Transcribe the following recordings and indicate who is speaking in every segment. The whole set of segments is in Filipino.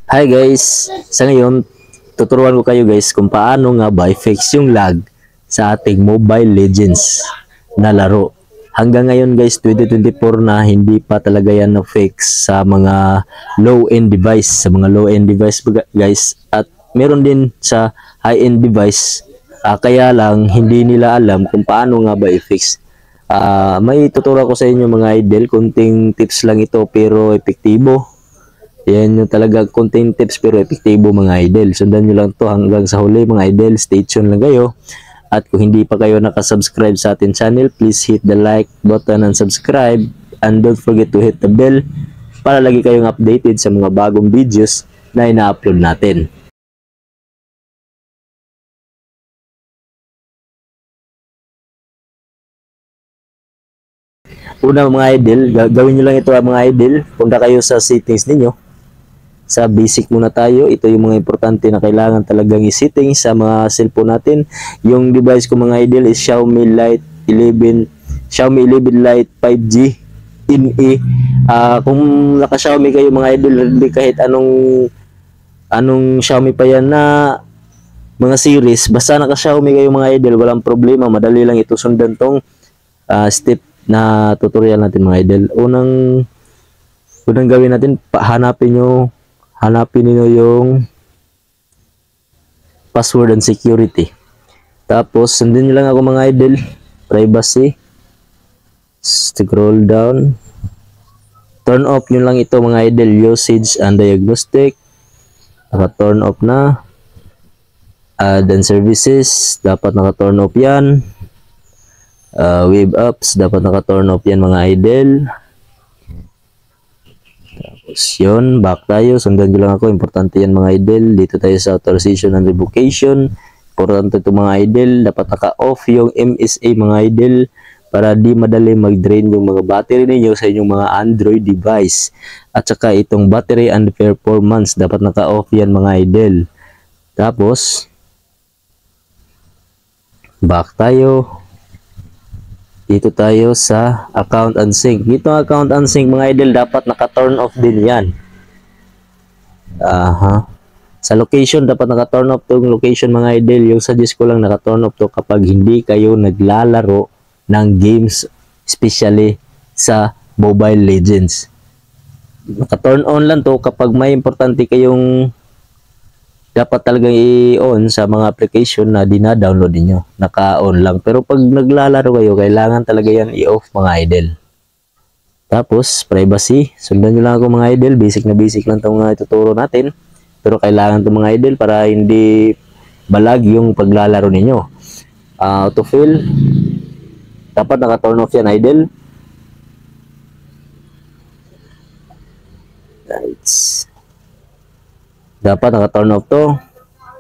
Speaker 1: Hi guys! Sa ngayon, tuturuan ko kayo guys kung paano nga ba i-fix yung lag sa ating Mobile Legends na laro. Hanggang ngayon guys, 2024 na hindi pa talaga yan na-fix sa mga low-end device. Sa mga low-end device guys. At meron din sa high-end device. Kaya lang, hindi nila alam kung paano nga ba i-fix. May tuturo ko sa inyo mga idol. Kunting tips lang ito pero epektibo. Yan yung talaga content tips pero epektibo mga idol. Sundan nyo lang to hanggang sa huli mga idol. Stay tuned lang kayo. At kung hindi pa kayo nakasubscribe sa ating channel, please hit the like button and subscribe. And don't forget to hit the bell para lagi kayong updated sa mga bagong videos na ina-upload natin. Una mga idol, gawin nyo lang ito mga idol. Punta kayo sa settings ninyo. Sa basic muna tayo, ito yung mga importante na kailangan talagang i-setting sa mga cellphone natin. Yung device ko mga idol is Xiaomi Lite 11, Xiaomi 11 Lite 5G NE. Kung naka-Xiaomi kayo mga idol, hindi kahit anong Xiaomi pa yan na mga series, basta naka-Xiaomi kayo mga idol, walang problema, madali lang ito sundan tong step na tutorial natin mga idol. Unang gawin natin, hanapin niyo yung password and security. Tapos, sundin niyo lang ako mga idol. Privacy. Scroll down. Turn off nyo lang ito mga idol. Usage and diagnostic. Naka-turn off na. Add and services. Dapat naka-turn off yan. Web apps. Dapat naka-turn off yan mga idol. Tapos yun, back tayo. Sundan nyo lang ako. Importante yan mga idol. Dito tayo sa authorization and revocation. Importante ito mga idol. Dapat naka-off yung MSA mga idol para di madali mag-drain yung mga battery ninyo sa inyong mga Android device. At saka itong battery and performance. Dapat naka-off yan mga idol. Tapos, back tayo. Dito tayo sa account and sync. Dito account and sync mga idol, dapat naka-turn off din yan. Sa location, dapat naka-turn off tong location mga idol. Yung suggest ko lang naka-turn off to kapag hindi kayo naglalaro ng games, especially sa Mobile Legends. Naka-turn on lang to kapag may importante kayong dapat talagang i-on sa mga application na dina-download niyo. Naka-on lang. Pero pag naglalaro kayo, kailangan talaga yan i-off mga idol. Tapos, privacy. Sundan nyo lang ako mga idol. Basic na basic lang itong mga ituturo natin. Pero kailangan itong mga idol para hindi balag yung paglalaro ninyo. Autofill. Dapat naka-turn off yan idol. Right. Dapat naka-turn off to.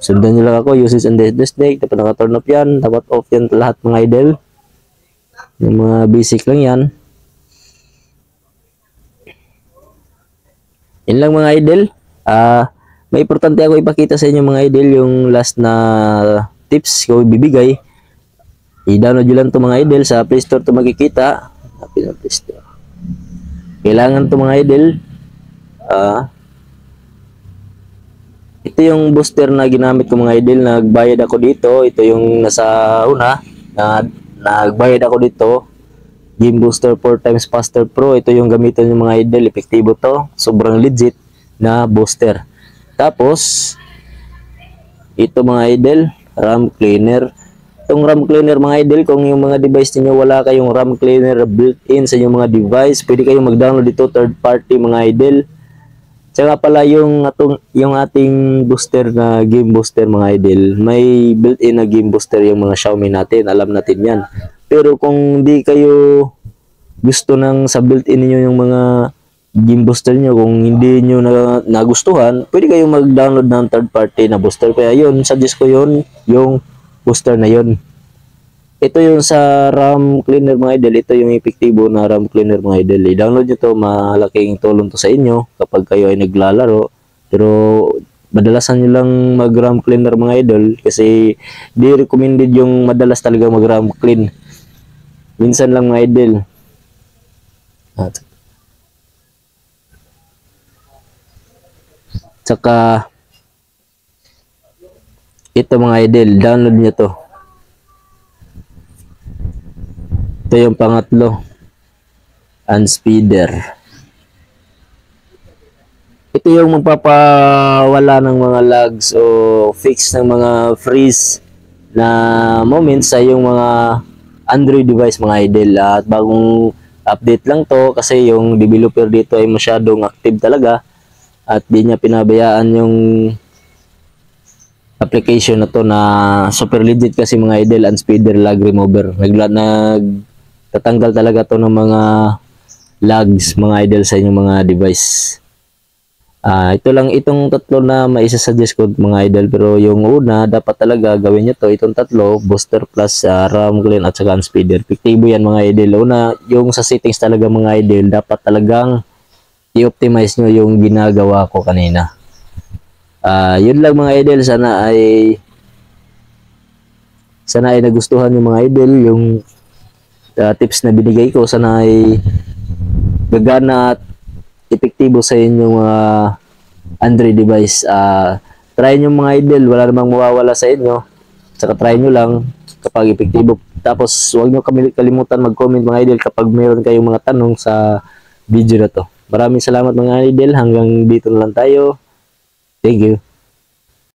Speaker 1: Sundan nyo lang ako. Usage and diagnostic. Dapat naka-turn off yan. Dapat off yan lahat mga idol. Yung mga basic lang yan. Yun lang mga idol. May importante ako ipakita sa inyo mga idol. Yung last na tips ko ibibigay. I-download nyo lang to mga idol. Sa Play Store to makikita. Play Store. Kailangan to mga idol. Ito yung booster na ginamit ko mga idol. Nagbayad ako dito. Ito yung nasa una. Nagbayad ako dito. Game Booster 4x Faster Pro. Ito yung gamitan ng mga idol. Epektibo to. Sobrang legit na booster. Tapos, ito mga idol. RAM cleaner. Itong RAM cleaner mga idol. Kung yung mga device niyo wala kayong RAM cleaner built-in sa inyong mga device, pwede kayong mag-download dito. Third party mga idol. Tsaka pala yung ating booster na game booster mga idol, may built-in na game booster yung mga Xiaomi natin, alam natin yan. Pero kung di kayo gusto ng sa built-in niyo yung mga game booster niyo, kung hindi niyo nagustuhan, pwede kayong mag-download ng third party na booster. Kaya yun, suggest ko yun, yung booster na yun. Ito yung sa RAM cleaner mga idol. Ito yung epektibo na RAM cleaner mga idol. I-download nyo to. Malaking tulong to sa inyo kapag kayo ay naglalaro. Pero madalasan nyo lang mag-RAM cleaner mga idol. Kasi di recommended yung madalas talaga mag-RAM clean. Minsan lang mga idol. Tsaka ito mga idol, download nyo to. Ito yung pangatlo, Unspeeder. Ito yung magpapawala ng mga lags o fix ng mga freeze na moments sa yung mga Android device mga idol. At bagong update lang to kasi yung developer dito ay masyadong active talaga at di niya pinabayaan yung application na to na super legit kasi mga idol, Unspeeder lag remover. Tatanggal talaga to ng mga lags mga idol sa inyong mga device. Ito lang itong tatlo na maisa-suggest ko mga idol, pero yung una dapat talaga gawin nyo to, itong tatlo, booster plus, RAM clean at saka Unspeeder. Epektibo yan mga idol. Una, yung sa settings talaga mga idol, dapat talagang i-optimize nyo yung ginagawa ko kanina. Yun lang mga idol, sana ay nagustuhan yung mga idol yung tips na binigay ko. Sana ay gagana at epektibo sa inyong Android device. Try nyo mga idol, wala namang mawawala sa inyo. Saka try nyo lang kapag epektibo. Tapos huwag nyo kalimutan mag-comment mga idol kapag mayroon kayong mga tanong sa video na to. Maraming salamat mga idol, hanggang dito na lang tayo. Thank you.